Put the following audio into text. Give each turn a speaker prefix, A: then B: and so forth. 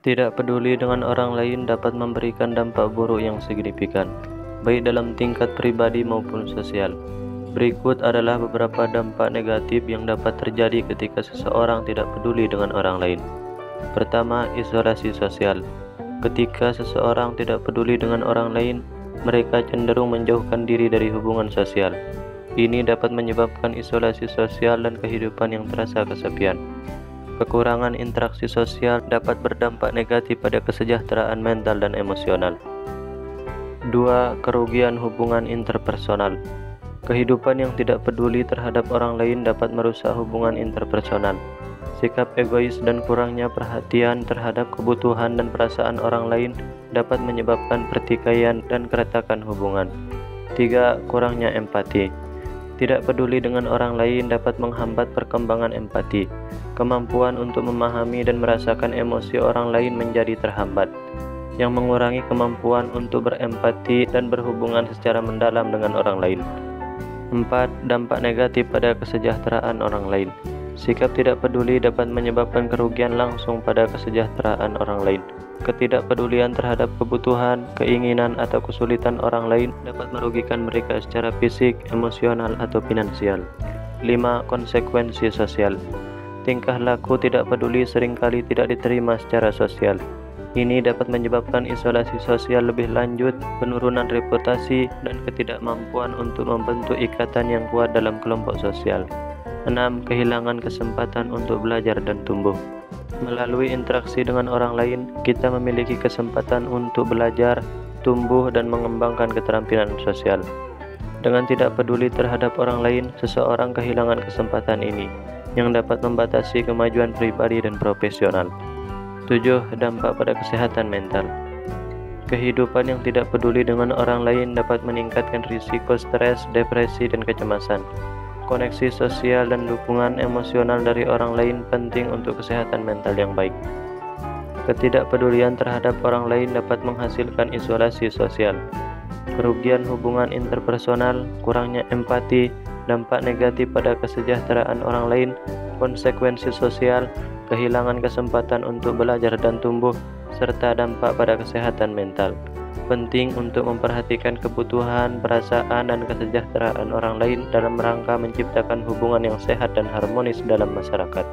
A: Tidak peduli dengan orang lain dapat memberikan dampak buruk yang signifikan, baik dalam tingkat pribadi maupun sosial. Berikut adalah beberapa dampak negatif yang dapat terjadi ketika seseorang tidak peduli dengan orang lain. Pertama, isolasi sosial. Ketika seseorang tidak peduli dengan orang lain, mereka cenderung menjauhkan diri dari hubungan sosial. Ini dapat menyebabkan isolasi sosial dan kehidupan yang terasa kesepian. Kekurangan interaksi sosial dapat berdampak negatif pada kesejahteraan mental dan emosional. 2. Kerugian hubungan interpersonal. Kehidupan yang tidak peduli terhadap orang lain dapat merusak hubungan interpersonal. Sikap egois dan kurangnya perhatian terhadap kebutuhan dan perasaan orang lain dapat menyebabkan pertikaian dan keretakan hubungan. 3. Kurangnya empati. Tidak peduli dengan orang lain dapat menghambat perkembangan empati. Kemampuan untuk memahami dan merasakan emosi orang lain menjadi terhambat, yang mengurangi kemampuan untuk berempati dan berhubungan secara mendalam dengan orang lain. 4. Dampak negatif pada kesejahteraan orang lain. Sikap tidak peduli dapat menyebabkan kerugian langsung pada kesejahteraan orang lain. Ketidakpedulian terhadap kebutuhan, keinginan, atau kesulitan orang lain dapat merugikan mereka secara fisik, emosional, atau finansial. 5. Konsekuensi sosial. Tingkah laku tidak peduli seringkali tidak diterima secara sosial. Ini dapat menyebabkan isolasi sosial lebih lanjut, penurunan reputasi, dan ketidakmampuan untuk membentuk ikatan yang kuat dalam kelompok sosial. 6. Kehilangan kesempatan untuk belajar dan tumbuh. Melalui interaksi dengan orang lain, kita memiliki kesempatan untuk belajar, tumbuh, dan mengembangkan keterampilan sosial. Dengan tidak peduli terhadap orang lain, seseorang kehilangan kesempatan ini, yang dapat membatasi kemajuan pribadi dan profesional. 7. Dampak pada kesehatan mental. Kehidupan yang tidak peduli dengan orang lain dapat meningkatkan risiko stres, depresi, dan kecemasan. Koneksi sosial dan dukungan emosional dari orang lain penting untuk kesehatan mental yang baik. Ketidakpedulian terhadap orang lain dapat menghasilkan isolasi sosial, kerugian hubungan interpersonal, kurangnya empati, dampak negatif pada kesejahteraan orang lain, konsekuensi sosial, kehilangan kesempatan untuk belajar dan tumbuh, serta dampak pada kesehatan mental. Penting untuk memperhatikan kebutuhan, perasaan, dan kesejahteraan orang lain dalam rangka menciptakan hubungan yang sehat dan harmonis dalam masyarakat.